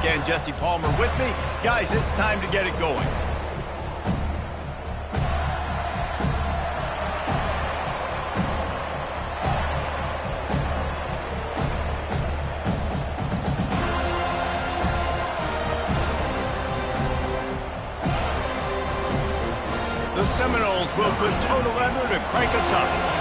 again, Jesse Palmer with me. Guys, it's time to get it going. The Seminoles will put total leather to crank us up.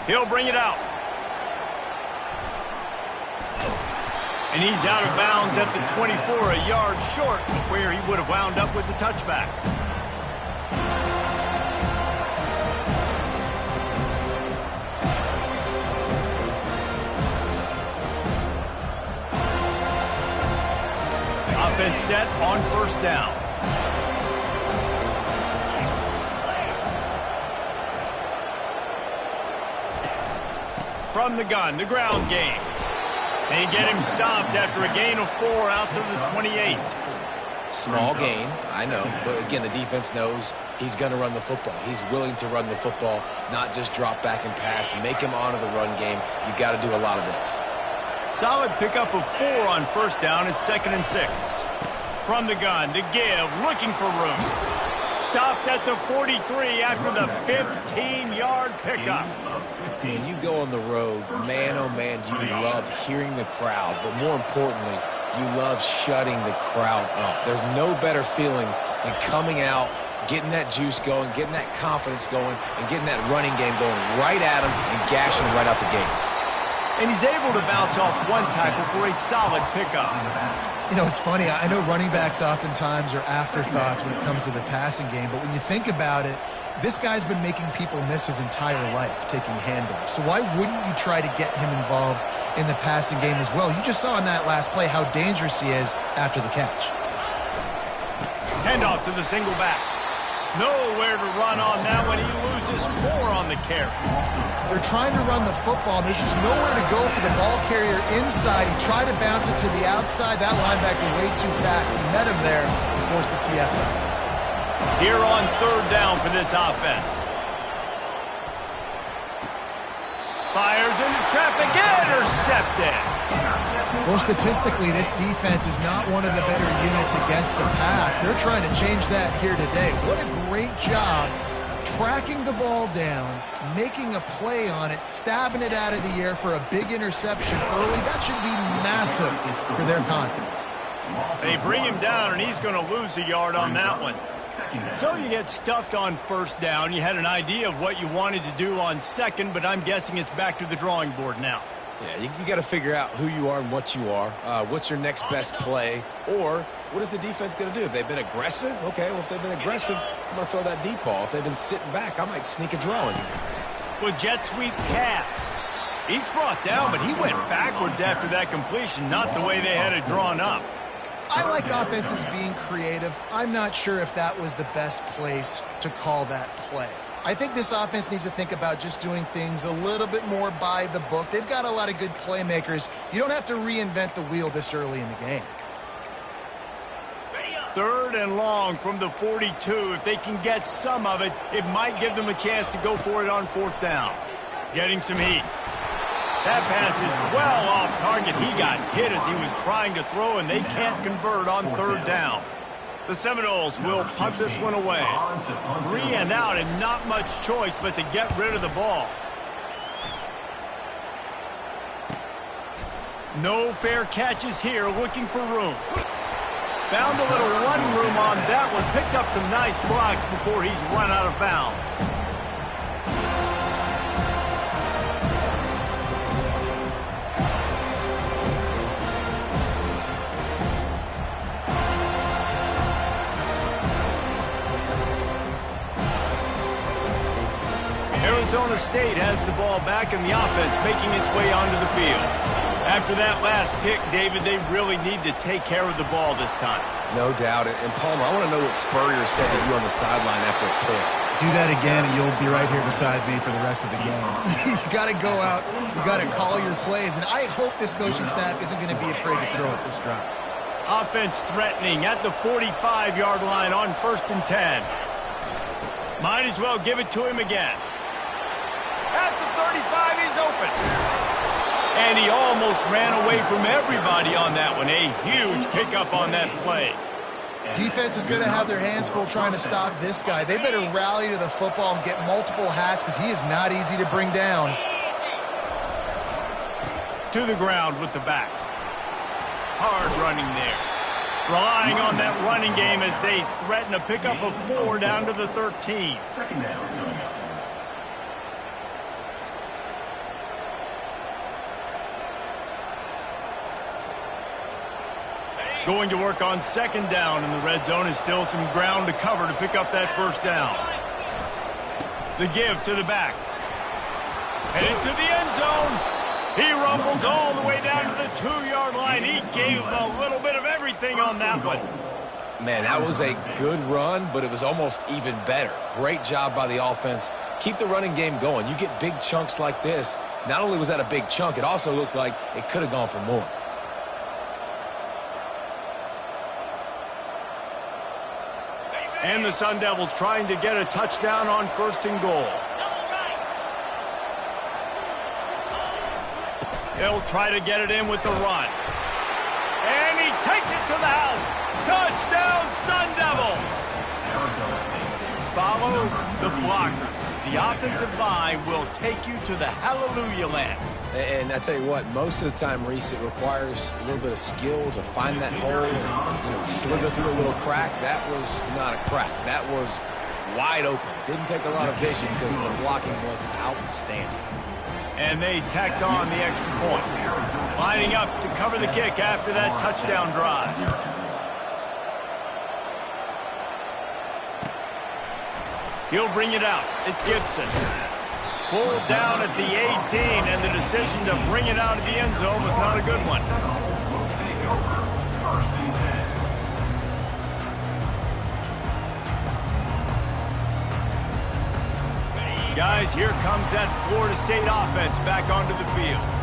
He'll bring it out. And he's out of bounds at the 24, a yard short of where he would have wound up with the touchback. Offense set on first down. From the gun, the ground game. They get him stopped after a gain of 4 out to the 28. Small gain, I know, but again, the defense knows he's going to run the football. He's willing to run the football, not just drop back and pass, make him honor the run game. You got to do a lot of this. Solid pickup of 4 on first down. It's 2nd and 6. From the gun, to give, looking for room. Stopped at the 43 after the 15-yard pickup. When you go on the road, man, oh man, do you love hearing the crowd. But more importantly, you love shutting the crowd up. There's no better feeling than coming out, getting that juice going, getting that confidence going, and getting that running game going right at him and gashing right out the gates. And he's able to bounce off one tackle for a solid pickup. You know, it's funny. I know running backs oftentimes are afterthoughts when it comes to the passing game, but when you think about it, this guy's been making people miss his entire life taking handoffs. So why wouldn't you try to get him involved in the passing game as well? You just saw in that last play how dangerous he is after the catch. Handoff to the single back. Nowhere to run on that one. He loses 4 on the carry. They're trying to run the football. There's just nowhere to go for the ball carrier inside. He tried to bounce it to the outside. That linebacker way too fast. He met him there and forced the TFL. Here on 3rd down for this offense. Fires into traffic, intercepted. Well, statistically, this defense is not one of the better units against the pass. They're trying to change that here today. What a great job tracking the ball down, making a play on it, stabbing it out of the air for a big interception early. That should be massive for their confidence. They bring him down, and he's going to lose a yard on that one. So you get stuffed on first down. You had an idea of what you wanted to do on second, but I'm guessing it's back to the drawing board now. Yeah, you got to figure out who you are and what you are. What's your next best play? Or what is the defense going to do? If they've been aggressive, okay, well, if they've been aggressive, I'm going to throw that deep ball. If they've been sitting back, I might sneak a draw in here. With jet sweep pass. He's brought down, but he went backwards after that completion, not the way they had it drawn up. I like offenses being creative. I'm not sure if that was the best place to call that play. I think this offense needs to think about just doing things a little bit more by the book. They've got a lot of good playmakers. You don't have to reinvent the wheel this early in the game. 3rd and long from the 42. If they can get some of it, it might give them a chance to go for it on 4th down. Getting some heat. That pass is well off target. He got hit as he was trying to throw, and they can't convert on 3rd down. The Seminoles will punt this one away. 3 and out, and not much choice but to get rid of the ball. No fair catches here, looking for room. Found a little running room on that one. Picked up some nice blocks before he's run out of bounds. Arizona State has the ball back, and the offense making its way onto the field. After that last pick, David, they really need to take care of the ball this time. No doubt. And Palmer, I want to know what Spurrier said to you on the sideline after a pick. Do that again, and you'll be right here beside me for the rest of the game. You got to go out. You got to call your plays, and I hope this coaching staff isn't going to be afraid to throw at this drive. Offense threatening at the 45-yard line on 1st and 10. Might as well give it to him again. And he almost ran away from everybody on that one. A huge pickup on that play. Defense is going to have their hands full trying to stop this guy. They better rally to the football and get multiple hats because he is not easy to bring down. To the ground with the back. Hard running there. Relying on that running game as they threaten a pickup of 4 down to the 13. Second down coming up. Going to work on second down in the red zone is still some ground to cover to pick up that first down. The give to the back. Headed to the end zone. He rumbles all the way down to the 2-yard line. He gave a little bit of everything on that one. Man, that was a good run, but it was almost even better. Great job by the offense. Keep the running game going. You get big chunks like this. Not only was that a big chunk, it also looked like it could have gone for more. And the Sun Devils trying to get a touchdown on 1st and goal. He'll try to get it in with the run. And he takes it to the house. Touchdown, Sun Devils! Follow the blockers. The offensive line will take you to the hallelujah land. And I tell you what, most of the time, Reese, it requires a little bit of skill to find that hole and slither through a little crack. That was not a crack. That was wide open. Didn't take a lot of vision because the blocking was outstanding. And they tacked on the extra point. Lining up to cover the kick after that touchdown drive. He'll bring it out. It's Gibson. Pulled down at the 18, and the decision to bring it out of the end zone was not a good one. Guys, here comes that Florida State offense back onto the field.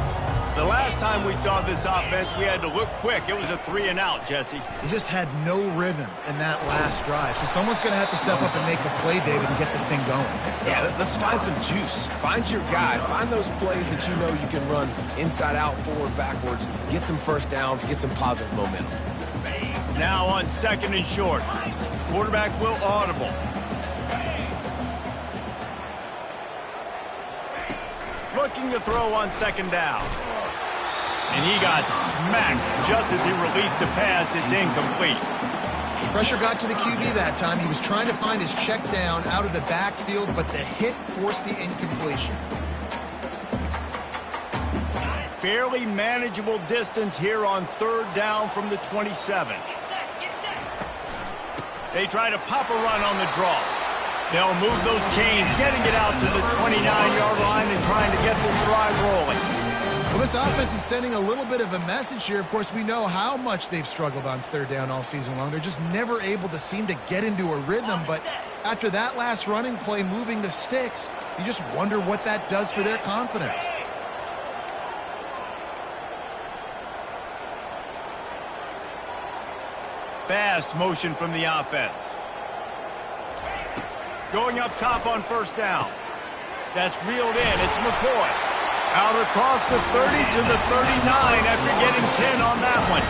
The last time we saw this offense, we had to look quick. It was a 3-and-out, Jesse. He just had no rhythm in that last drive. So someone's going to have to step up and make a play, David, and get this thing going. Yeah, let's find some juice. Find your guy. Find those plays that you know you can run inside out, forward, backwards. Get some first downs. Get some positive momentum. Now on 2nd and short. Quarterback will audible. Looking to throw on 2nd down. And he got smacked just as he released the pass. It's incomplete. Pressure got to the QB that time. He was trying to find his check down out of the backfield, but the hit forced the incompletion. Fairly manageable distance here on 3rd down from the 27. They try to pop a run on the draw. They'll move those chains, getting it out to the 29-yard line and trying to get this drive rolling. Well, this offense is sending a little bit of a message here. Of course, we know how much they've struggled on 3rd down all season long. They're just never able to seem to get into a rhythm. But after that last running play, moving the sticks, you just wonder what that does for their confidence. Fast motion from the offense. Going up top on 1st down. That's reeled in. It's McCoy. Out across the 30 to the 39 after getting 10 on that one.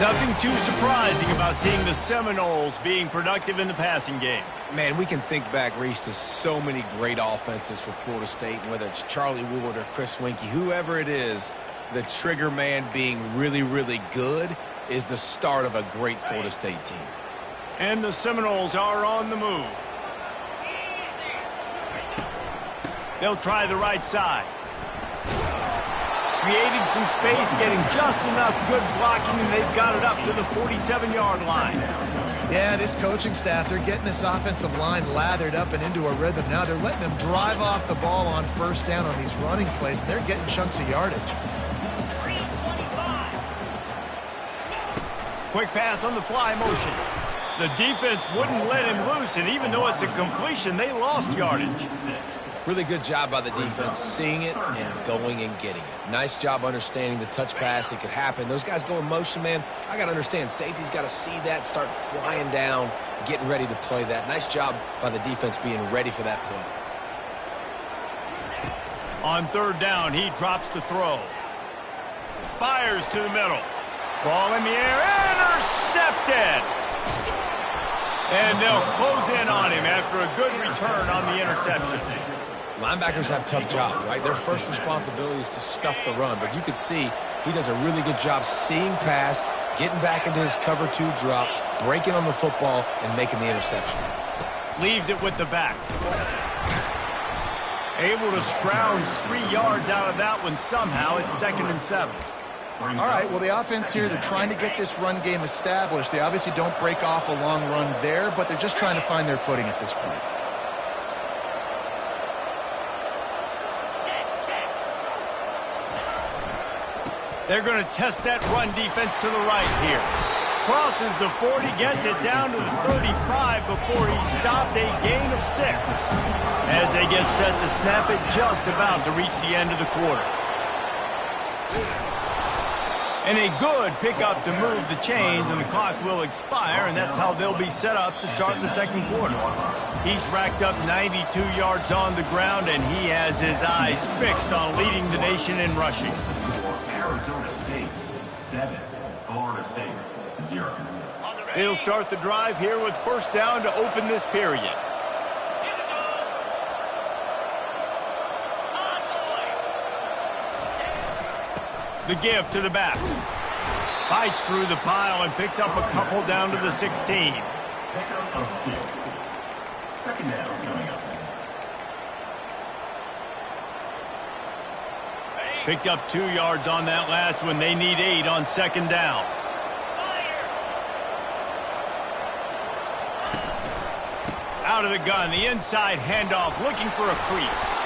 Nothing too surprising about seeing the Seminoles being productive in the passing game. Man, we can think back, Reese, to so many great offenses for Florida State, whether it's Charlie Wood or Chris Winkie, whoever it is, the trigger man being really, really good is the start of a great Florida State team. And the Seminoles are on the move. They'll try the right side. Creating some space, getting just enough good blocking, and they've got it up to the 47-yard line. Yeah, this coaching staff, they're getting this offensive line lathered up and into a rhythm. Now they're letting them drive off the ball on 1st down on these running plays, and they're getting chunks of yardage. Quick pass on the fly motion. The defense wouldn't let him loose, and even though it's a completion, they lost yardage. Really good job by the defense, seeing it and going and getting it. Nice job understanding the touch pass. It could happen. Those guys go in motion, man. I got to understand, safety's got to see that, start flying down, getting ready to play that. Nice job by the defense being ready for that play. On 3rd down, he drops to throw. fires to the middle. Ball in the air, intercepted. And they'll close in on him after a good return on the interception. Linebackers have tough jobs, right? Their first responsibility is to stuff the run, but you can see he does a really good job seeing pass, getting back into his cover 2 drop, breaking on the football, and making the interception. Leaves it with the back. Able to scrounge 3 yards out of that one somehow. It's 2nd and 7. All right, well, the offense here, they're trying to get this run game established. They obviously don't break off a long run there, but they're just trying to find their footing at this point. They're going to test that run defense to the right here. Crosses the 40, gets it down to the 35 before he stopped, a gain of 6. As they get set to snap it, just about to reach the end of the quarter. And a good pickup to move the chains, and the clock will expire, and that's how they'll be set up to start the second quarter. He's racked up 92 yards on the ground, and he has his eyes fixed on leading the nation in rushing. Arizona State 7, Florida State 0. They'll start the drive here with first down to open this period. The give to the back. Fights through the pile and picks up a couple down to the 16. Second down coming up. Picked up 2 yards on that last one. They need 8 on second down. Out of the gun, the inside handoff, looking for a crease.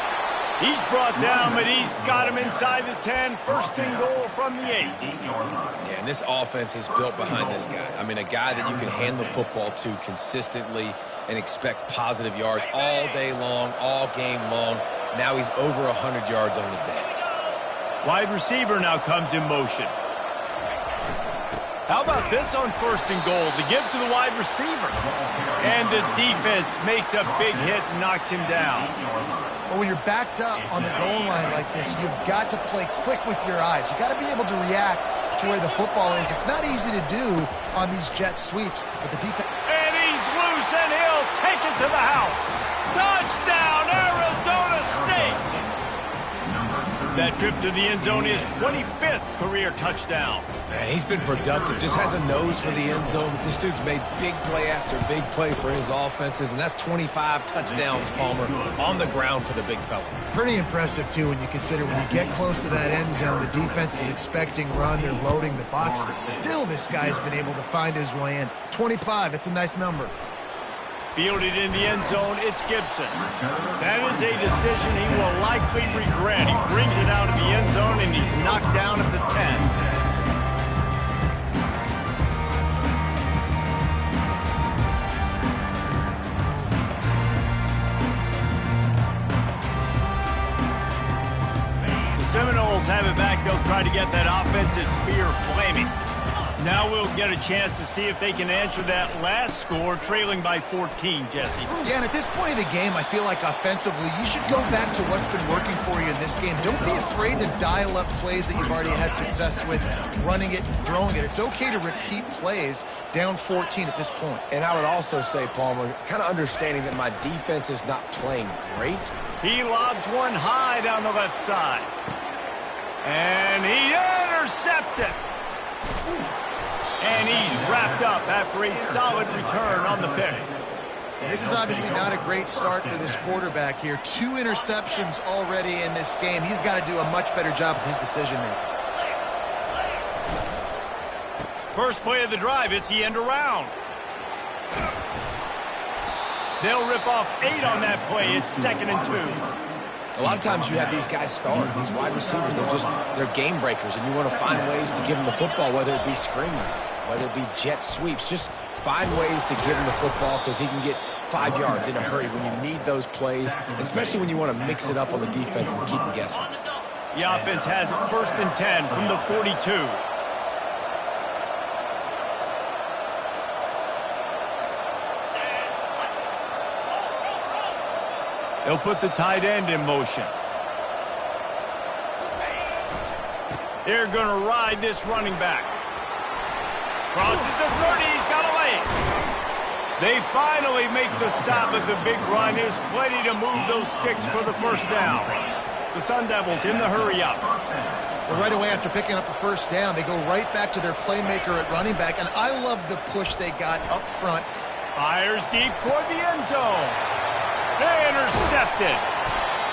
He's brought down, but he's got him inside the 10. First and goal from the 8. Yeah, and this offense is built behind this guy. I mean, a guy that you can hand the football to consistently and expect positive yards all day long, all game long. Now he's over 100 yards on the day. Wide receiver now comes in motion. How about this on first and goal? The give to the wide receiver. And the defense makes a big hit and knocks him down. Well, when you're backed up on the goal line like this, you've got to play quick with your eyes. You've got to be able to react to where the football is. It's not easy to do on these jet sweeps, but the defense... And he's loose, and he'll take it to the house. Touchdown, Arizona State! That trip to the end zone is 25th career touchdown. Man, he's been productive, just has a nose for the end zone. This dude's made big play after big play for his offenses, and that's 25 touchdowns, Palmer, on the ground for the big fella. Pretty impressive, too, when you consider when you get close to that end zone, the defense is expecting run, they're loading the box. Still, this guy's been able to find his way in. 25, it's a nice number. Fielded in the end zone, it's Gibson. That is a decision he will likely regret. He brings it out of the end zone, and he's knocked down at the 10. The Seminoles have it back. They'll try to get that offensive spear flaming. Now we'll get a chance to see if they can answer that last score, trailing by 14, Jesse. Yeah, and at this point of the game, I feel like offensively, you should go back to what's been working for you in this game. Don't be afraid to dial up plays that you've already had success with, running it and throwing it. It's okay to repeat plays down 14 at this point. And I would also say, Palmer, kind of understanding that my defense is not playing great. He lobs one high down the left side. And he intercepts it. And he's wrapped up after a solid return on the pick. This is obviously not a great start for this quarterback here. 2 interceptions already in this game. He's got to do a much better job with his decision-making. First play of the drive, it's the end around. They'll rip off 8 on that play. It's 2nd and 2. A lot of times you have these guys start, these wide receivers, they're game breakers, and you want to find ways to give them the football, whether it be screens, whether it be jet sweeps. Just find ways to give him the football because he can get 5 yards in a hurry when you need those plays, especially when you want to mix it up on the defense and keep them guessing. The offense has it 1st and 10 from the 42. They'll put the tight end in motion. They're going to ride this running back. Crosses the 30. He's got a lane. They finally make the stop at the big run. There's plenty to move those sticks for the first down. The Sun Devils in the hurry-up. Well, right away after picking up a first down, they go right back to their playmaker at running back, and I love the push they got up front. Fires deep toward the end zone. They intercepted.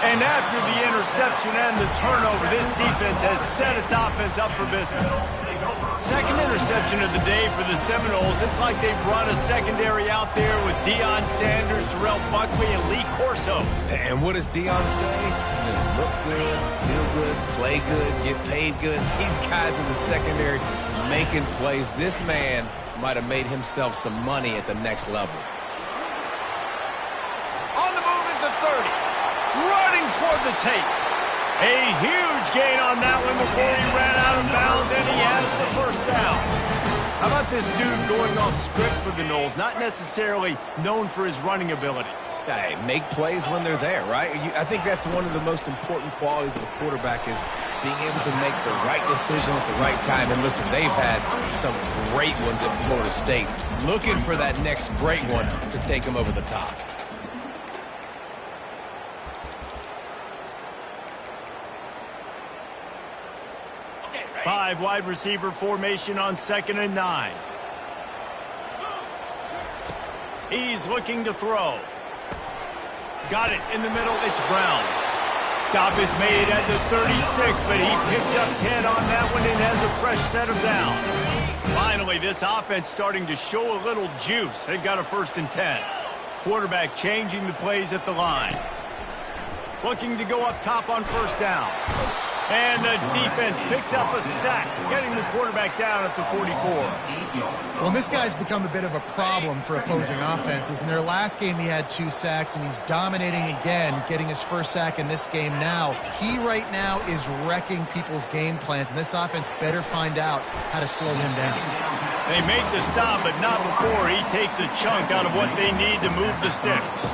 And after the interception and the turnover, this defense has set its offense up for business. Second interception of the day for the Seminoles. It's like they've run a secondary out there with Deion Sanders, Terrell Buckley, and Lee Corso. And what does Deion say? Look good, feel good, play good, get paid good. These guys in the secondary making plays. This man might have made himself some money at the next level. On the move at the 30. Running toward the tape. A huge gain on that one before he ran out of bounds, and he has the first down. How about this dude going off script for the Noles? Not necessarily known for his running ability. Hey, make plays when they're there, right? I think that's one of the most important qualities of a quarterback is being able to make the right decision at the right time. And listen, they've had some great ones at Florida State. Looking for that next great one to take them over the top. 5 wide receiver formation on 2nd and 9. He's looking to throw. Got it in the middle. It's Brown. Stop is made at the 36, but he picked up 10 on that one and has a fresh set of downs. Finally, this offense starting to show a little juice. They've got a 1st and 10. Quarterback changing the plays at the line. Looking to go up top on 1st down. And the defense picks up a sack, getting the quarterback down at the 44. Well, this guy's become a bit of a problem for opposing offenses. In their last game, he had 2 sacks, and he's dominating again, getting his first sack in this game now. He right now is wrecking people's game plans, and this offense better find out how to slow him down. They make the stop, but not before he takes a chunk out of what they need to move the sticks.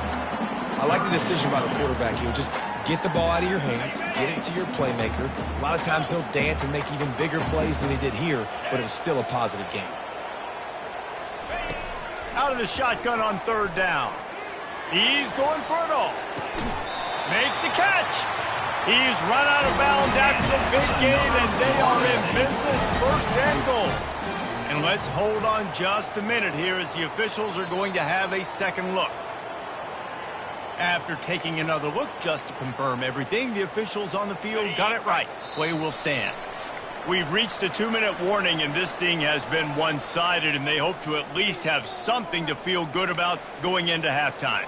I like the decision by the quarterback here. Just get the ball out of your hands, get it to your playmaker. A lot of times he'll dance and make even bigger plays than he did here, but it was still a positive game. Out of the shotgun on 3rd down. He's going for it all. Makes the catch. He's run out of bounds after the big game, and they are in business, 1st and goal. And let's hold on just a minute here as the officials are going to have a second look. After taking another look just to confirm everything, the officials on the field got it right. Play will stand. We've reached the 2-minute warning, and this thing has been one-sided, and they hope to at least have something to feel good about going into halftime.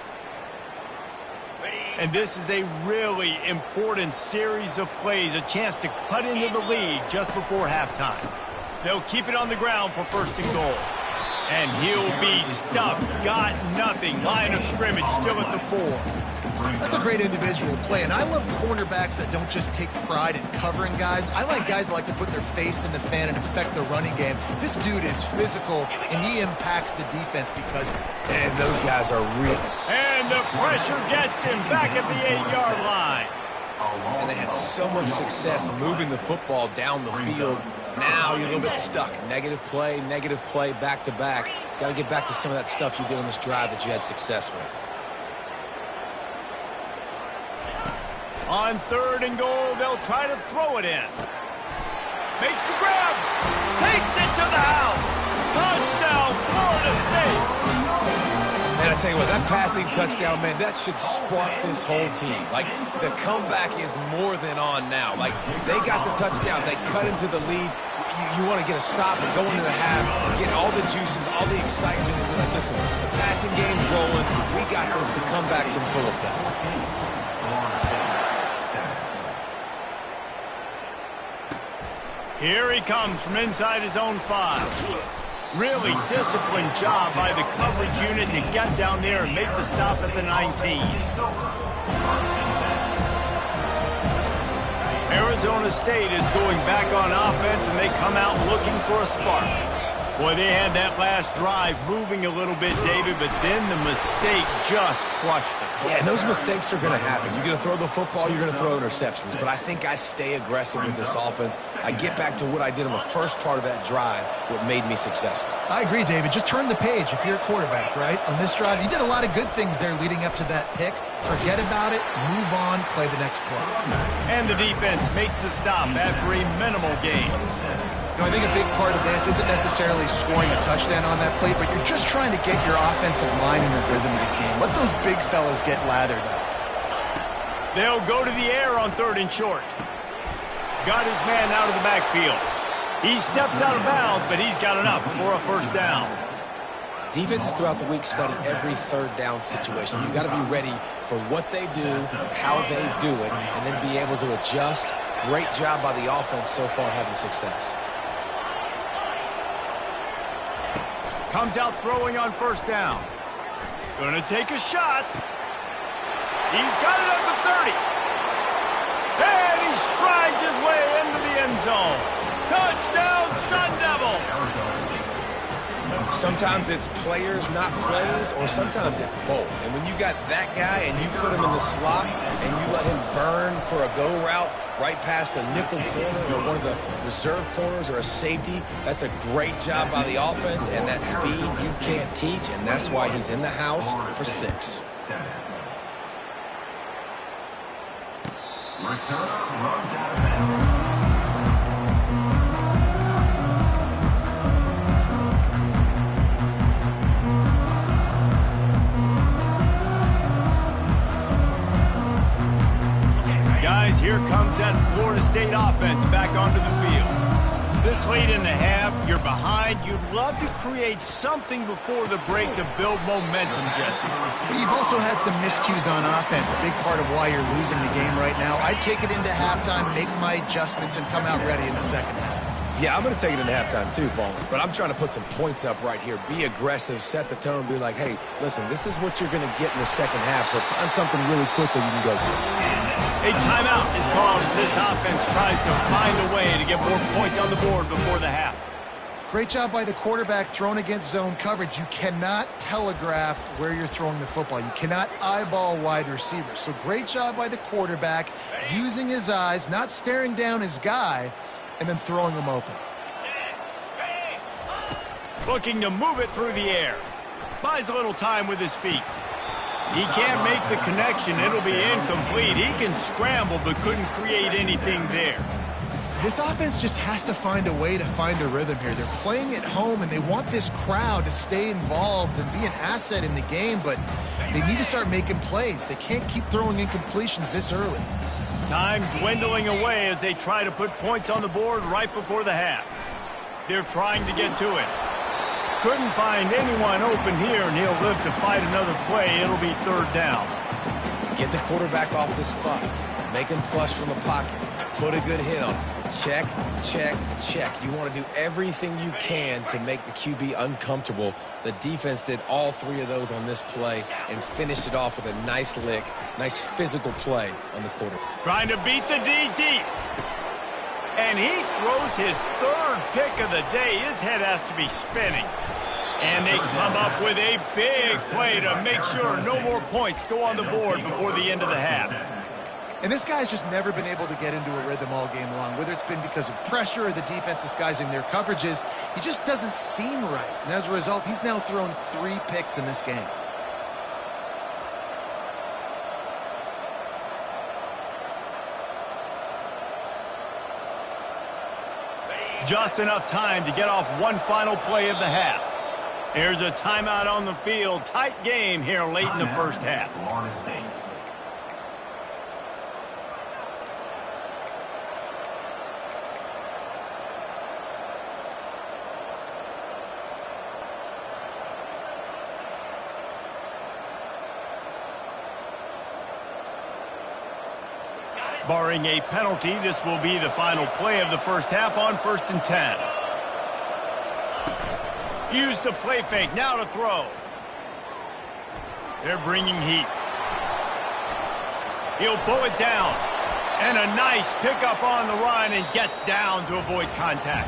And this is a really important series of plays, a chance to cut into the lead just before halftime. They'll keep it on the ground for 1st and goal. And he'll be stuffed. Got nothing. Line of scrimmage still at the 4. That's a great individual play, and I love cornerbacks that don't just take pride in covering guys. I like guys that like to put their face in the fan and affect the running game. This dude is physical, and he impacts the defense because of it. And those guys are real. And the pressure gets him back at the 8-yard line. And they had so much success moving the football down the field. Now you're a little bit stuck. Negative play, back-to-back. Got to get back to some of that stuff you did on this drive that you had success with. On 3rd and goal, they'll try to throw it in. Makes the grab. Takes it to the house. Touchdown, Florida State. And I tell you what, that passing touchdown, man, that should spark this whole team. Like, the comeback is more than on now. Like, they got the touchdown. They cut into the lead. You want to get a stop and go into the half, get all the juices, all the excitement, and be like, listen, the passing game's rolling. We got this. The comeback's in full effect. Here he comes from inside his own 5. Really disciplined job by the coverage unit to get down there and make the stop at the 19. Arizona State is going back on offense, and they come out looking for a spark. Boy, they had that last drive moving a little bit, David, but then the mistake just crushed them. Yeah, and those mistakes are going to happen. You're going to throw the football, you're going to throw interceptions. But I think I stay aggressive with this offense. I get back to what I did in the first part of that drive, what made me successful. I agree, David. Just turn the page if you're a quarterback, right? On this drive, you did a lot of good things there leading up to that pick. Forget about it, move on, play the next play. And the defense makes the stop after a minimal gain. I think a big part of this isn't necessarily scoring a touchdown on that play, but you're just trying to get your offensive line in the rhythm of the game. Let those big fellas get lathered up. They'll go to the air on 3rd and short. Got his man out of the backfield. He steps out of bounds, but he's got enough for a first down. Defenses throughout the week study every 3rd down situation. You've got to be ready for what they do, how they do it, and then be able to adjust. Great job by the offense so far having success. Comes out throwing on 1st down. Gonna take a shot. He's got it at the 30. And he strides his way into the end zone. Touchdown, Sun Devils! Sometimes it's players, not plays, or sometimes it's both. And when you got that guy and you put him in the slot and you let him burn for a go route right past a nickel corner or one of the reserve corners or a safety, that's a great job by the offense, and that speed you can't teach, and that's why he's in the house for 6. Return runs out of bounds. Guys, here comes that Florida State offense back onto the field. This late in the half, you're behind. You'd love to create something before the break to build momentum, Jesse. You've also had some miscues on offense, a big part of why you're losing the game right now. I'd take it into halftime, make my adjustments, and come out ready in the second half. Yeah, I'm going to take it into halftime too, Vaughn. But I'm trying to put some points up right here. Be aggressive, set the tone, be like, hey, listen, this is what you're going to get in the second half, so find something really quickly you can go to. A timeout is called as this offense tries to find a way to get more points on the board before the half. Great job by the quarterback thrown against zone coverage. You cannot telegraph where you're throwing the football. You cannot eyeball wide receivers. So great job by the quarterback using his eyes, not staring down his guy, and then throwing him open. Looking to move it through the air. Buys a little time with his feet. He can't make the connection. It'll be incomplete. He can scramble, but couldn't create anything there. This offense just has to find a way to find a rhythm here. They're playing at home, and they want this crowd to stay involved and be an asset in the game, but they need to start making plays. They can't keep throwing incompletions this early. Time dwindling away as they try to put points on the board right before the half. They're trying to get to it. Couldn't find anyone open here, and he'll live to fight another play. It'll be 3rd down. Get the quarterback off the spot. Make him flush from the pocket. Put a good hit on him. Check, check, check. You want to do everything you can to make the QB uncomfortable. The defense did all 3 of those on this play and finished it off with a nice lick, nice physical play on the quarter. Trying to beat the D deep. And he throws his 3rd pick of the day. His head has to be spinning. And they come up with a big play to make sure no more points go on the board before the end of the half. And this guy's just never been able to get into a rhythm all game long, whether it's been because of pressure or the defense disguising their coverages. He just doesn't seem right. And as a result, he's now thrown 3 picks in this game. Just enough time to get off one final play of the half. Here's a timeout on the field. Tight game here late in the first half. Florida State. Barring a penalty, this will be the final play of the first half on 1st and 10. Use the play fake, now to throw. They're bringing heat. He'll pull it down. And a nice pickup on the run and gets down to avoid contact.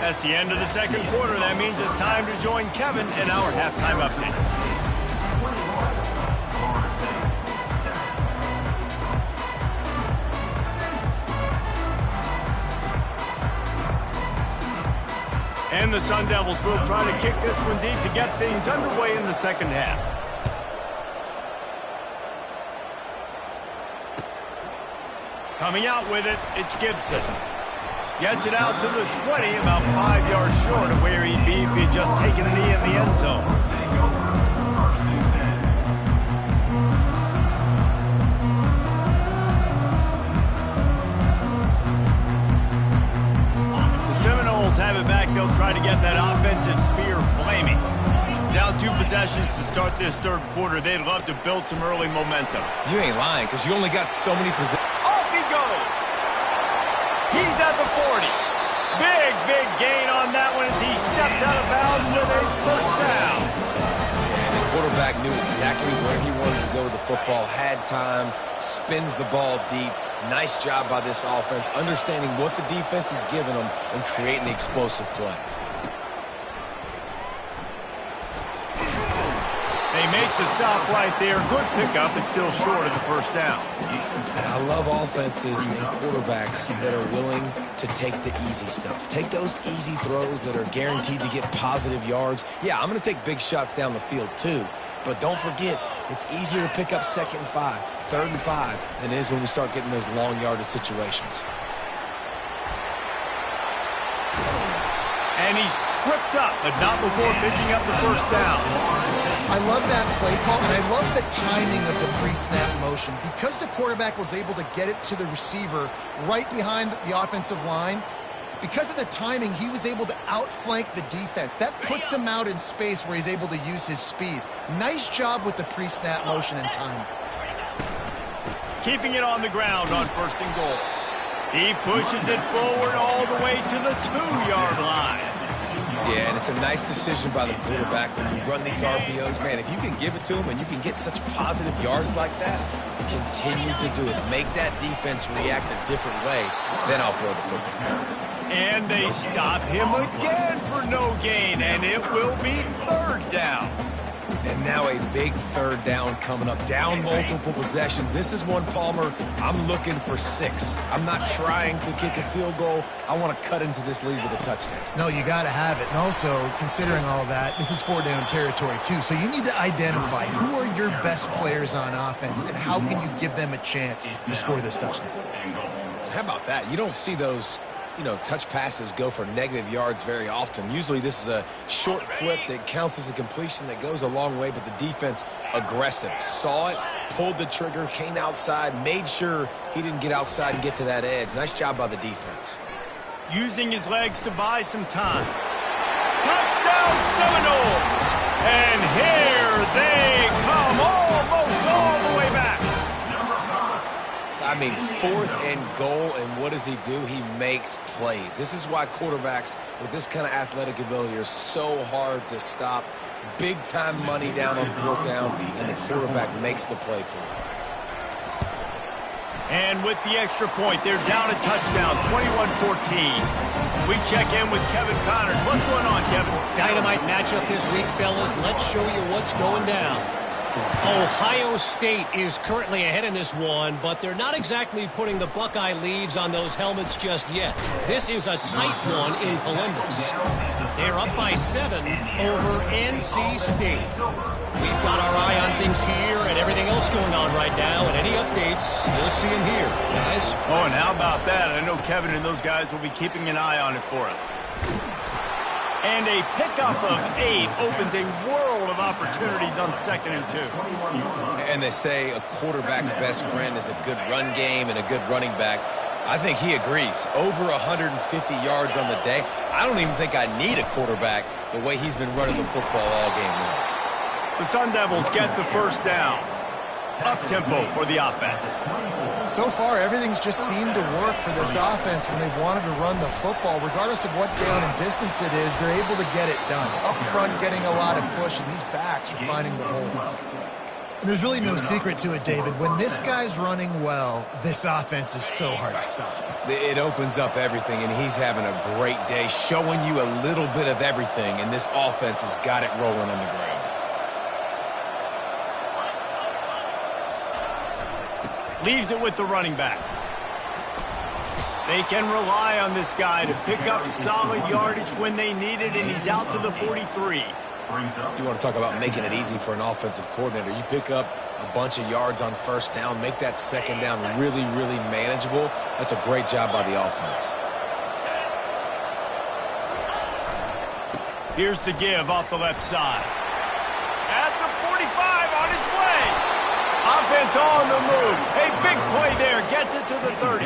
That's the end of the second quarter. That means it's time to join Kevin in our halftime update. And the Sun Devils will try to kick this one deep to get things underway in the second half. Coming out with it, it's Gibson. Gets it out to the 20, about 5 yards short of where he'd be if he'd just taken a knee in the end zone. The Seminoles have it back. They'll try to get that offensive spear flaming. Down 2 possessions to start this third quarter. They'd love to build some early momentum. You ain't lying, because you only got so many possessions. Off he goes. He's at the 40. Big gain on that one as he steps out of bounds with a first down. And the quarterback knew exactly where he wanted to go with the football, had time, spins the ball deep. Nice job by this offense, understanding what the defense is giving them and creating the explosive play. They make the stop right there. Good pickup, but still short of the first down. I love offenses and quarterbacks that are willing to take the easy stuff. Take those easy throws that are guaranteed to get positive yards. Yeah, I'm going to take big shots down the field too. But don't forget, it's easier to pick up 2nd and 5, 3rd and 5 than it is when we start getting those long yardage situations. And he's tripped up, but not before picking up the first down. I love that play call, and I love the timing of the pre-snap motion. Because the quarterback was able to get it to the receiver right behind the offensive line, because of the timing, he was able to outflank the defense. That puts him out in space where he's able to use his speed. Nice job with the pre-snap motion and timing. Keeping it on the ground on 1st and goal. He pushes it forward all the way to the 2-yard line. Yeah, and it's a nice decision by the quarterback when you run these RPOs. Man, if you can give it to him and you can get such positive yards like that, continue to do it. Make that defense react a different way, then I'll throw the football. And they stop him again for no gain, and it will be 3rd down. And now a big 3rd down coming up. Down multiple possessions. This is one, Palmer, I'm looking for 6. I'm not trying to kick a field goal. I want to cut into this lead with a touchdown. No, you got to have it. And also, considering all of that, this is 4-down territory too. So you need to identify who are your best players on offense and how can you give them a chance to score this touchdown. How about that? You don't see those, touch passes go for negative yards very often. Usually this is a short flip that counts as a completion that goes a long way, but the defense aggressive. Saw it, pulled the trigger, came outside, made sure he didn't get outside and get to that edge. Nice job by the defense. Using his legs to buy some time. Touchdown Seminoles! And here they come, almost all the way back. I mean, 4th and goal, and what does he do? He makes plays. This is why quarterbacks with this kind of athletic ability are so hard to stop. Big-time money down on 4th down, and the quarterback makes the play for him. And with the extra point, they're down a touchdown, 21-14. We check in with Kevin Connors. What's going on, Kevin? Dynamite matchup this week, fellas. Let's show you what's going down. Ohio State is currently ahead in this one, but they're not exactly putting the Buckeye leaves on those helmets just yet. This is a tight one in Columbus. They're up by 7 over NC State. We've got our eye on things here and everything else going on right now, and any updates, you'll see them here, guys. Oh, and how about that? I know Kevin and those guys will be keeping an eye on it for us. And a pickup of 8 opens a world of opportunities on 2nd and 2. And they say a quarterback's best friend is a good run game and a good running back. I think he agrees. Over 150 yards on the day. I don't even think I need a quarterback the way he's been running the football all game long. The Sun Devils get the first down. Up-tempo for the offense. So far, everything's just seemed to work for this offense when they've wanted to run the football. Regardless of what down and distance it is, they're able to get it done. Up front, getting a lot of push, and these backs are finding the holes. There's really no secret to it, David. When this guy's running well, this offense is so hard to stop. It opens up everything, and he's having a great day, showing you a little bit of everything, and this offense has got it rolling on the ground. Leaves it with the running back. They can rely on this guy to pick up solid yardage when they need it, and he's out to the 43. You want to talk about making it easy for an offensive coordinator. You pick up a bunch of yards on first down, make that second down really, really manageable. That's a great job by the offense. Here's the give off the left side. At the 45, on his way. Offense on the move. A big play there. Gets it to the 30.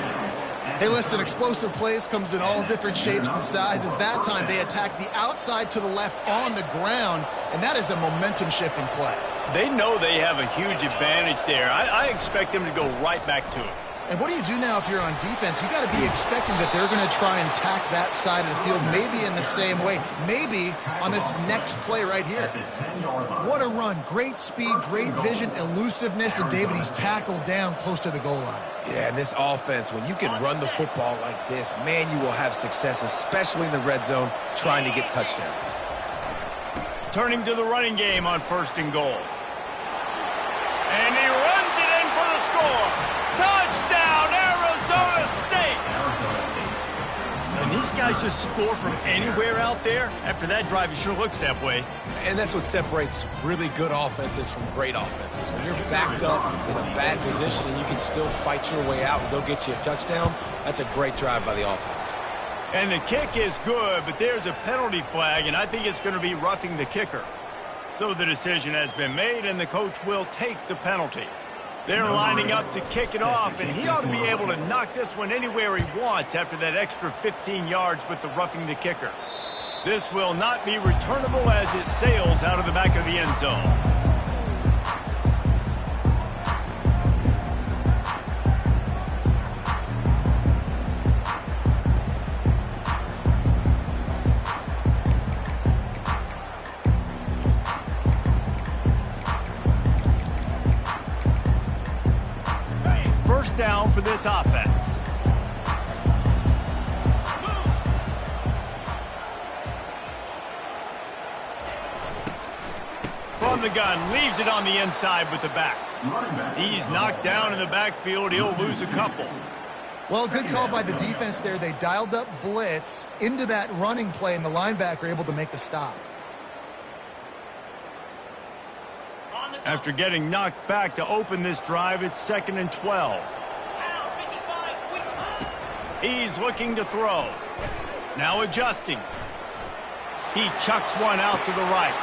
Hey, listen, explosive plays comes in all different shapes and sizes. That time, they attack the outside to the left on the ground, and that is a momentum-shifting play. They know they have a huge advantage there. I expect them to go right back to it. And what do you do now if you're on defense? You got to be expecting that they're going to try and attack that side of the field, maybe in the same way, maybe on this next play right here. What a run. Great speed, great vision, elusiveness, and David, he's tackled down close to the goal line. Yeah, and this offense, when you can run the football like this, man, you will have success, especially in the red zone, trying to get touchdowns. Turning to the running game on 1st and goal. And he runs it in for the score. Touchdown, Arizona State! And these guys just score from anywhere out there. After that drive, it sure looks that way. And that's what separates really good offenses from great offenses. When you're backed up in a bad position and you can still fight your way out and go get you a touchdown, that's a great drive by the offense. And the kick is good, but there's a penalty flag, and I think it's going to be roughing the kicker. So the decision has been made, and the coach will take the penalty. They're lining up to kick it off, and he ought to be able to knock this one anywhere he wants after that extra 15 yards with the roughing the kicker. This will not be returnable as it sails out of the back of the end zone. First down for this offense. From the gun, leaves it on the inside with the back. He's knocked down in the backfield. He'll lose a couple. Well, good call by the defense there. They dialed up blitz into that running play, and the linebacker able to make the stop. After getting knocked back to open this drive, it's 2nd and 12. He's looking to throw. Now adjusting. He chucks one out to the right.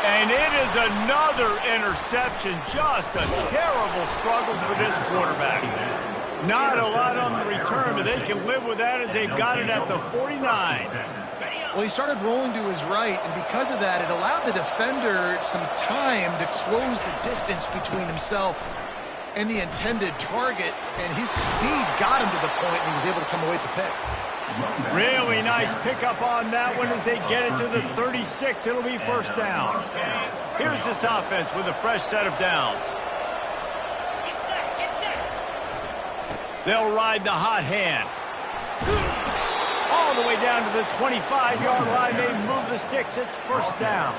And it is another interception. Just a terrible struggle for this quarterback. Not a lot on the return, but they can live with that as they've got it at the 49. Well, he started rolling to his right, and because of that, it allowed the defender some time to close the distance between himself and the intended target, and his speed got him to the point, and he was able to come away with the pick. Really nice pickup on that one as they get it to the 36. It'll be first down. Here's this offense with a fresh set of downs. They'll ride the hot hand. All the way down to the 25-yard line. They move the sticks. It's first down.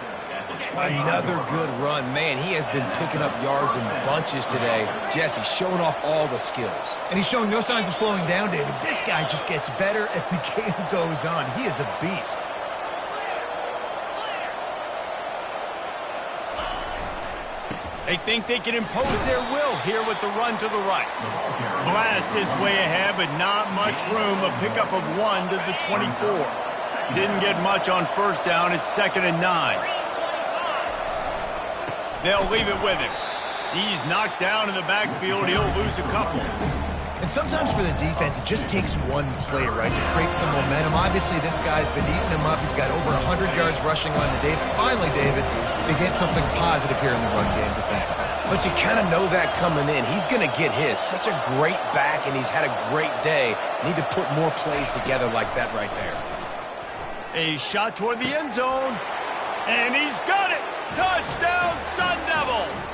Another good run. Man, he has been picking up yards in bunches today. Jesse showing off all the skills. And he's showing no signs of slowing down, David. This guy just gets better as the game goes on. He is a beast. They think they can impose their will here with the run to the right. Blast is way ahead, but not much room. A pickup of 1 to the 24. Didn't get much on first down. It's 2nd and 9. They'll leave it with him. He's knocked down in the backfield. He'll lose a couple. And sometimes for the defense, it just takes one play, right, to create some momentum. Obviously, this guy's been eating him up. He's got over 100 yards rushing on the day. But finally, David, they get something positive here in the run game defensively. But you kind of know that coming in. He's going to get his. Such a great back, and he's had a great day. Need to put more plays together like that right there. A shot toward the end zone. And he's got it. Touchdown, Sun Devils.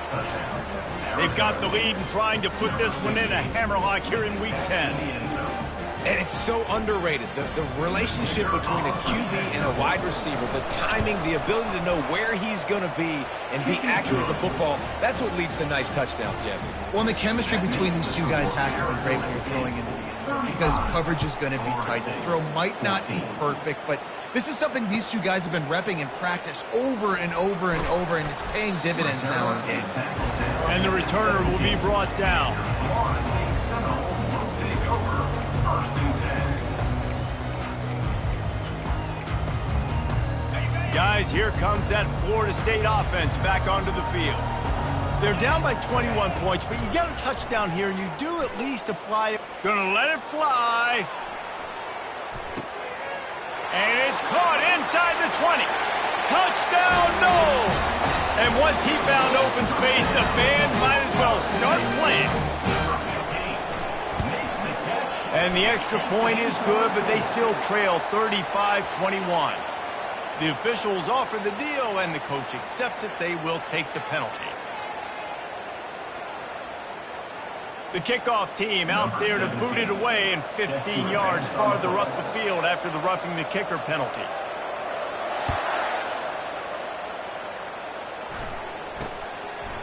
They've got the lead and trying to put this one in a hammerlock here in Week 10. And it's so underrated. The relationship between a QB and a wide receiver, the timing, the ability to know where he's going to be and be accurate with the football, that's what leads to nice touchdowns, Jesse. Well, and the chemistry between these two guys has to be great when you're throwing into the end zone because coverage is going to be tight. The throw might not be perfect, but this is something these two guys have been repping in practice over and over and over, and it's paying dividends now in game. And the returner will be brought down. Guys, here comes that Florida State offense back onto the field. They're down by 21 points, but you get a touchdown here, and you do at least apply it. Gonna let it fly. And it's caught inside the 20. Touchdown, no! And once he found open space, the band might as well start playing. And the extra point is good, but they still trail 35-21. The officials offer the deal, and the coach accepts it. They will take the penalty. The kickoff team out there to boot it away and 15 yards farther up the field after the roughing the kicker penalty.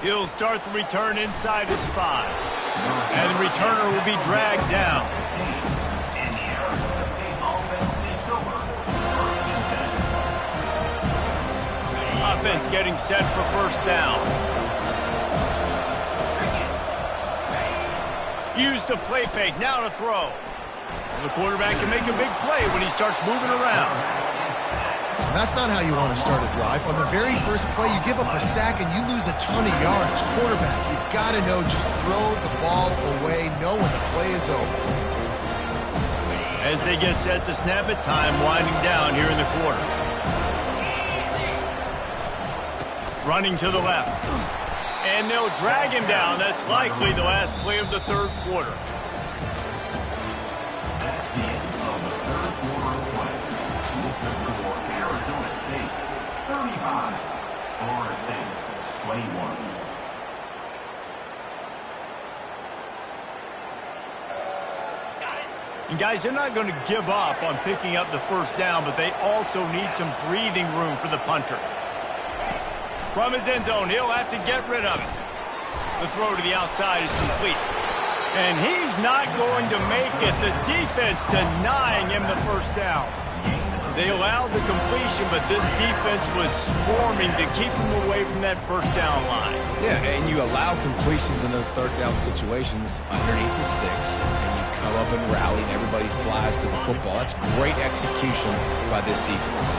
He'll start the return inside his 5. And the returner will be dragged down. Offense getting set for first down. Use the play fake, now to throw. The quarterback can make a big play when he starts moving around. That's not how you want to start a drive. On the very first play, you give up a sack and you lose a ton of yards. Quarterback, you've got to know, just throw the ball away, know when the play is over. As they get set to snap it, time winding down here in the quarter. Running to the left. And they'll drag him down. That's likely the last play of the third quarter. That's the end of the third quarter play. With the score, Arizona State 35, Florida State 21. And guys, they're not going to give up on picking up the first down, but they also need some breathing room for the punter. From his end zone, he'll have to get rid of it. The throw to the outside is complete. And he's not going to make it. The defense denying him the first down. They allowed the completion, but this defense was swarming to keep him away from that first down line. Yeah, and you allow completions in those third down situations underneath the sticks, and you come up and rally, and everybody flies to the football. That's great execution by this defense.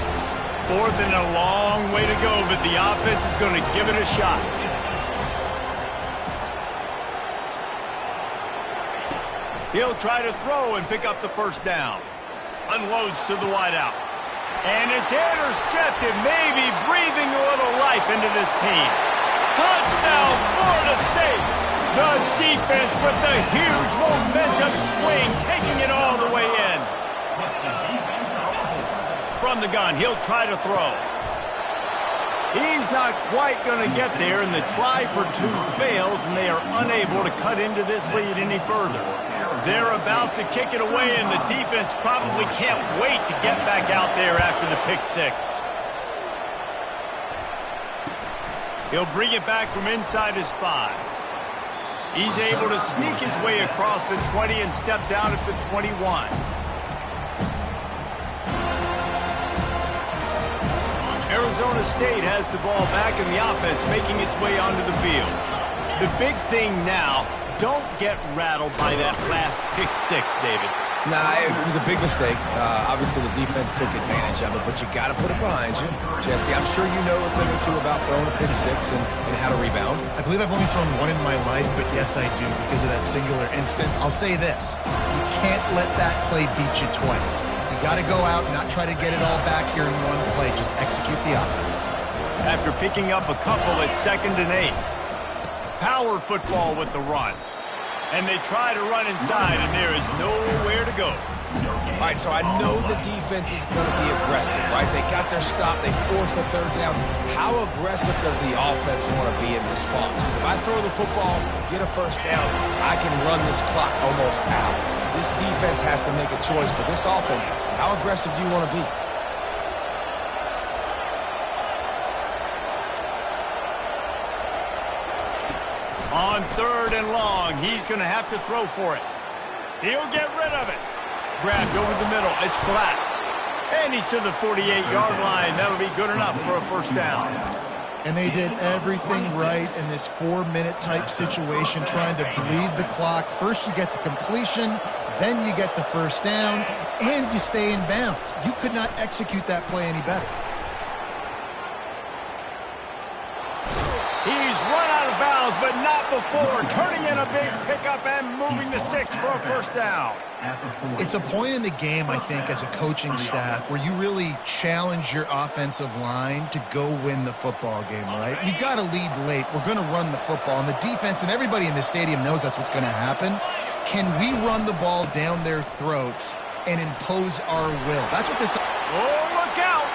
Fourth and a long way to go, but the offense is going to give it a shot. He'll try to throw and pick up the first down. Unloads to the wideout. And it's intercepted, maybe breathing a little life into this team. Touchdown, Florida State! The defense with the huge momentum swing, taking it all the way in. From the gun, he'll try to throw. He's not quite going to get there, and the try for two fails, and they are unable to cut into this lead any further. They're about to kick it away, and the defense probably can't wait to get back out there after the pick six. He'll bring it back from inside his 5. He's able to sneak his way across the 20 and steps out at the 21. Arizona State has the ball back in the offense, making its way onto the field. The big thing now, don't get rattled by that last pick six, David. Nah, it was a big mistake. Obviously, the defense took advantage of it, but you got to put it behind you. Jesse, I'm sure you know a thing or two about throwing a pick six and how to rebound. I believe I've only thrown one in my life, but yes, I do because of that singular instance. I'll say this. You can't let that play beat you twice. You got to go out and not try to get it all back here in one play. Just execute the offense. After picking up a couple, it's 2nd and 8. Power football with the run. And they try to run inside, and there is nowhere to go. All right, so I know the defense is going to be aggressive, right? They got their stop. They forced a third down. How aggressive does the offense want to be in response? Because if I throw the football, get a first down, I can run this clock almost out. This defense has to make a choice, but this offense, how aggressive do you want to be? On 3rd and long, he's going to have to throw for it. He'll get rid of it. Grabbed over the middle. It's flat. And he's to the 48-yard line. That'll be good enough for a first down. And they did everything right in this 4-minute type situation, trying to bleed the clock. First you get the completion, then you get the first down, and you stay in bounds. You could not execute that play any better. He's run out of bounds, but not before. Turning in a big pickup and moving the sticks for a first down. It's a point in the game, I think, as a coaching staff, where you really challenge your offensive line to go win the football game, right? We've got to lead late. We're going to run the football. And the defense and everybody in the stadium knows that's what's going to happen. Can we run the ball down their throats and impose our will? That's what this... Oh, look out!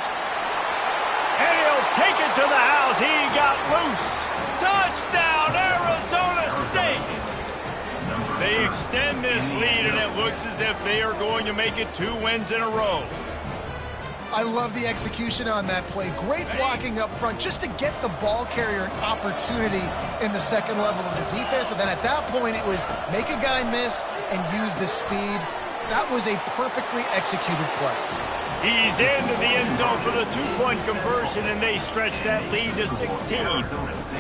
And he'll take it to the house. He got loose. Touchdown, Arizona State! They extend this lead, and it looks as if they are going to make it 2 wins in a row. I love the execution on that play. Great blocking up front just to get the ball carrier an opportunity in the second level of the defense. And then at that point, it was make a guy miss and use the speed. That was a perfectly executed play. He's into the end zone for the 2-point conversion, and they stretch that lead to 16.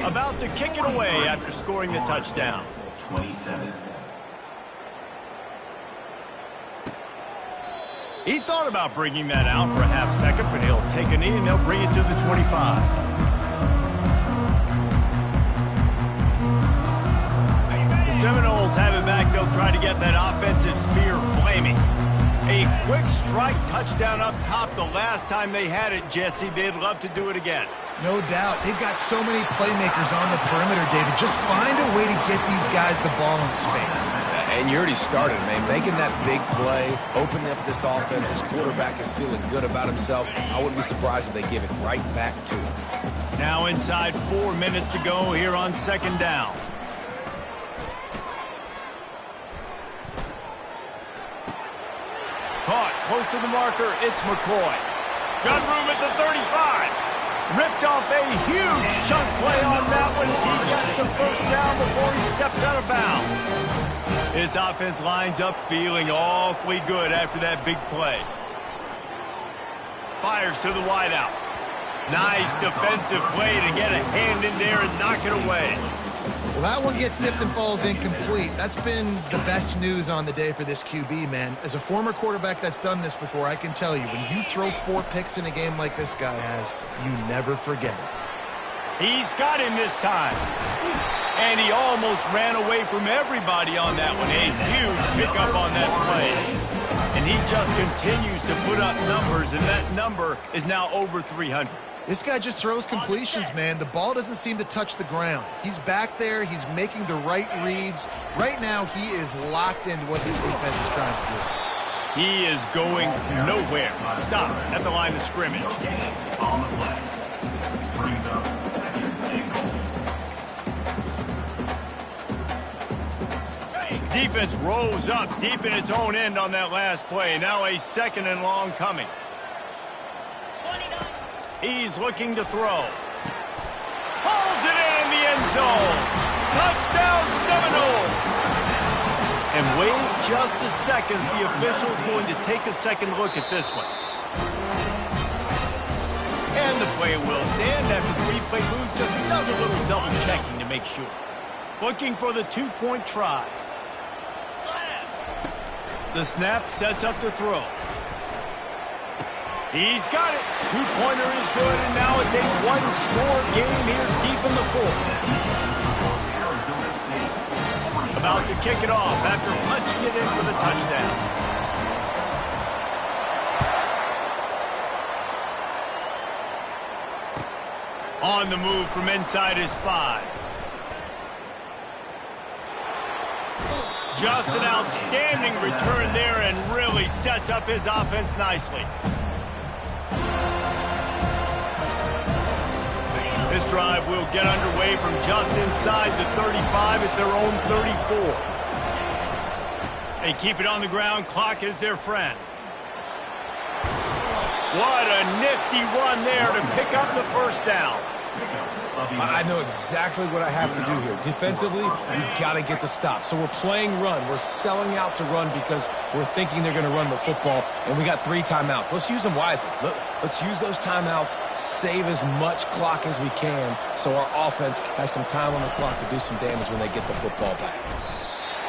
About to kick it away after scoring the touchdown. 27. He thought about bringing that out for a half second, but he'll take a knee and they'll bring it to the 25. The Seminoles have it back. They'll try to get that offensive spear flaming. A quick strike touchdown up top the last time they had it, Jesse. They'd love to do it again. No doubt. They've got so many playmakers on the perimeter, David. Just find a way to get these guys the ball in space. And you already started, man. Making that big play, opening up this offense. This quarterback is feeling good about himself. I wouldn't be surprised if they give it right back to him. Now inside 4 minutes to go here on 2nd down. Caught close to the marker. It's McCoy. Got room at the 35. Ripped off a huge chunk play on that one as he gets the first down before he steps out of bounds. His offense lines up feeling awfully good after that big play. Fires to the wideout. Nice defensive play to get a hand in there and knock it away. Well, that one gets tipped and falls incomplete. That's been the best news on the day for this QB, man. As a former quarterback that's done this before, I can tell you, when you throw 4 picks in a game like this guy has, you never forget it. He's got him this time. And he almost ran away from everybody on that one. A huge pickup on that play. And he just continues to put up numbers, and that number is now over 300. This guy just throws completions, man. The ball doesn't seem to touch the ground. He's back there. He's making the right reads. Right now, he is locked into what this defense is trying to do. He is going nowhere. Stop at the line of scrimmage. On the play. Brings up 2nd and goal. Defense rose up deep in its own end on that last play. Now a 2nd and long coming. He's looking to throw. Pulls it in the end zone. Touchdown Seminoles. And wait just a second. The official's going to take a second look at this one. And the play will stand after the replay booth just does a little double checking to make sure. Looking for the 2-point try. The snap sets up the throw. He's got it. 2-pointer is good, and now it's a 1-score game here deep in the 4th. About to kick it off after punching it in for the touchdown. On the move from inside his 5. Just an outstanding return there and really sets up his offense nicely. This drive will get underway from just inside the 35 at their own 34. They keep it on the ground. Clock is their friend. What a nifty run there to pick up the first down. I know exactly what I have to do here. Defensively, we've got to get the stop. So we're playing run. We're selling out to run because we're thinking they're going to run the football, and we got 3 timeouts. Let's use them wisely. Let's use those timeouts, save as much clock as we can so our offense has some time on the clock to do some damage when they get the football back.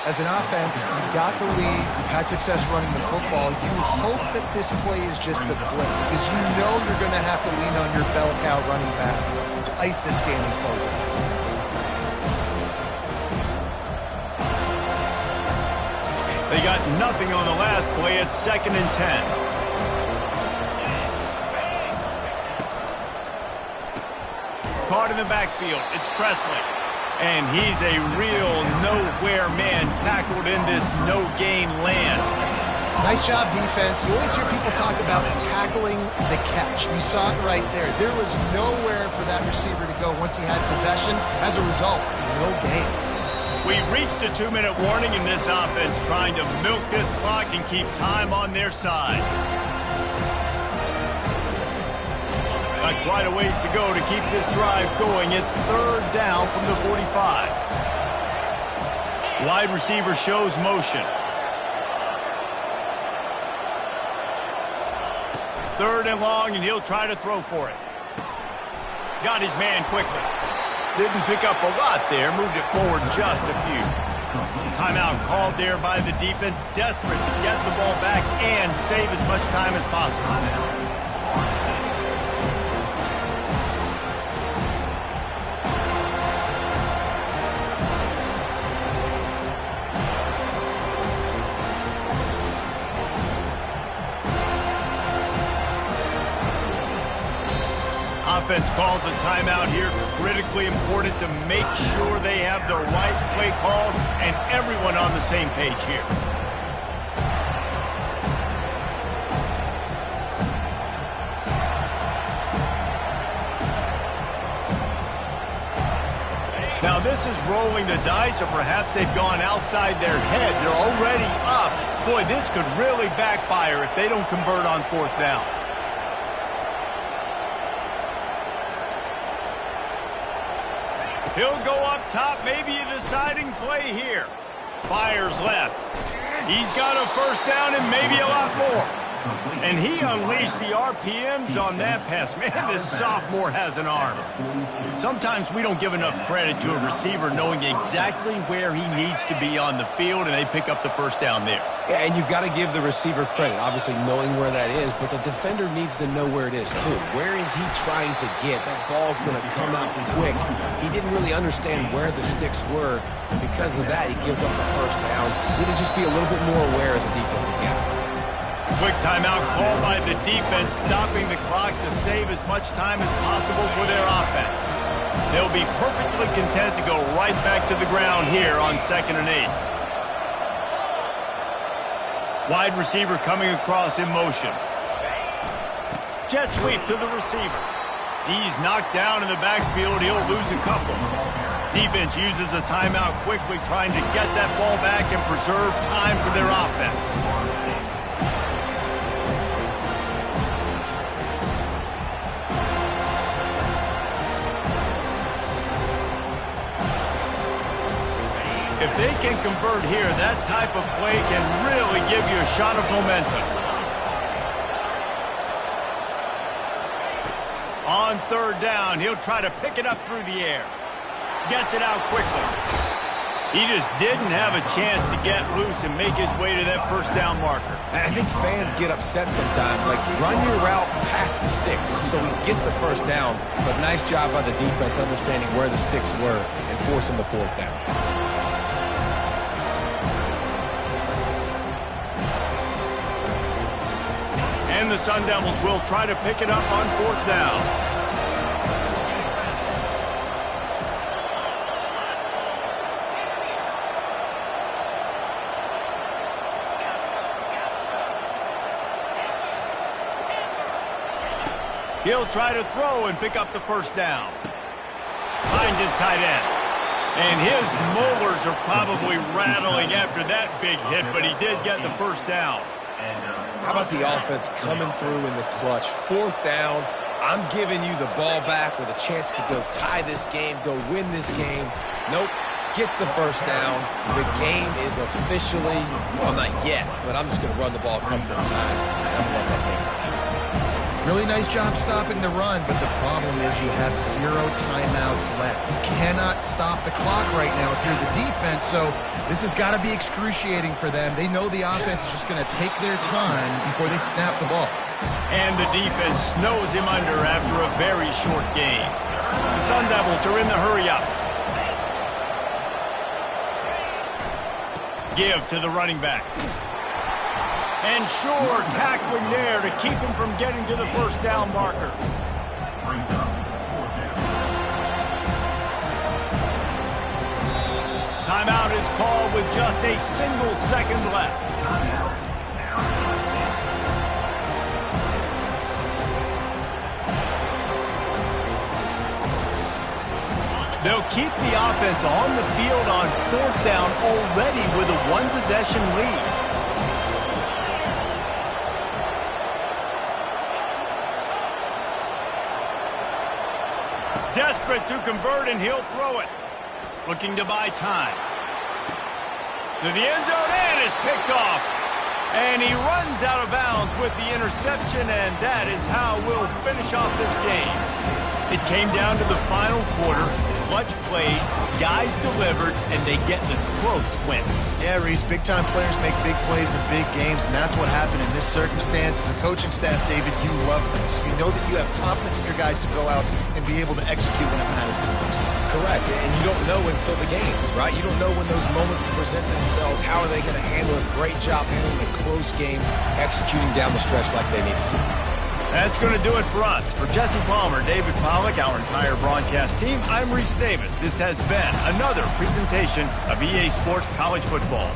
As an offense, you've got the lead, you've had success running the football. You hope that this play is just the blip because you know you're going to have to lean on your bell cow running back to ice this game and close it. They got nothing on the last play. It's 2nd and 10. Caught in the backfield. It's Presley. And he's a real nowhere man tackled in this no-gain land. Nice job, defense. You always hear people talk about tackling the catch. You saw it right there. There was nowhere for that receiver to go once he had possession. As a result, no gain. We've reached the 2-minute warning in this offense, trying to milk this clock and keep time on their side. Got quite a ways to go to keep this drive going. It's 3rd down from the 45. Wide receiver shows motion. 3rd and long, and he'll try to throw for it. Got his man quickly. Didn't pick up a lot there. Moved it forward just a few. Timeout called there by the defense. Desperate to get the ball back and save as much time as possible. Offense calls a timeout here. Critically important to make sure they have the right play called and everyone on the same page here. Now this is rolling the dice, or perhaps they've gone outside their head. They're already up. Boy, this could really backfire if they don't convert on 4th down. He'll go up top, maybe a deciding play here. Fires left. He's got a 1st down and maybe a lot more. And he unleashed the RPMs on that pass. Man, this sophomore has an arm. Sometimes we don't give enough credit to a receiver knowing exactly where he needs to be on the field, and they pick up the 1st down there. Yeah, and you've got to give the receiver credit, obviously knowing where that is, but the defender needs to know where it is too. Where is he trying to get? That ball's going to come out quick. He didn't really understand where the sticks were. Because of that, he gives up the 1st down. Need to just be a little bit more aware as a defensive guy. Quick timeout called by the defense, stopping the clock to save as much time as possible for their offense. They'll be perfectly content to go right back to the ground here on 2nd and 8. Wide receiver coming across in motion. Jet sweep to the receiver. He's knocked down in the backfield. He'll lose a couple. Defense uses a timeout quickly, trying to get that ball back and preserve time for their offense. If they can convert here, that type of play can really give you a shot of momentum. On 3rd down, he'll try to pick it up through the air. Gets it out quickly. He just didn't have a chance to get loose and make his way to that 1st down marker. And I think fans get upset sometimes, like run your route past the sticks so we get the 1st down. But nice job by the defense understanding where the sticks were and forcing the 4th down. And the Sun Devils will try to pick it up on 4th down. He'll try to throw and pick up the first down. Finds his tight end. And his molars are probably rattling after that big hit, but he did get the first down. How about the offense coming through in the clutch? 4th down. I'm giving you the ball back with a chance to go tie this game, go win this game. Nope. Gets the first down. The game is officially, well, not yet, but I'm just going to run the ball a couple of times, and I'm going to let that game run. Really nice job stopping the run, but the problem is you have 0 timeouts left. You cannot stop the clock right now if you're the defense, so this has got to be excruciating for them. They know the offense is just going to take their time before they snap the ball. And the defense snows him under after a very short game. The Sun Devils are in the hurry-up. Give to the running back. And sure, tackling there to keep him from getting to the first down marker. Timeout is called with just a single second left. They'll keep the offense on the field on 4th down already with a 1-possession lead. Desperate to convert, and he'll throw it. Looking to buy time. To the end zone, and is picked off. And he runs out of bounds with the interception, and that is how we'll finish off this game. It came down to the final quarter. Clutch plays, guys delivered, and they get the close win. Yeah, Reese, big-time players make big plays in big games, and that's what happened in this circumstance. As a coaching staff, David, you love this. You know that you have confidence in your guys to go out and be able to execute when it matters the most. Correct, and you don't know until the games, right? You don't know when those moments present themselves. How are they going to handle it? Great job handling a close game, executing down the stretch like they needed to. That's going to do it for us. For Jesse Palmer, David Pollack, our entire broadcast team, I'm Reese Davis. This has been another presentation of EA Sports College Football.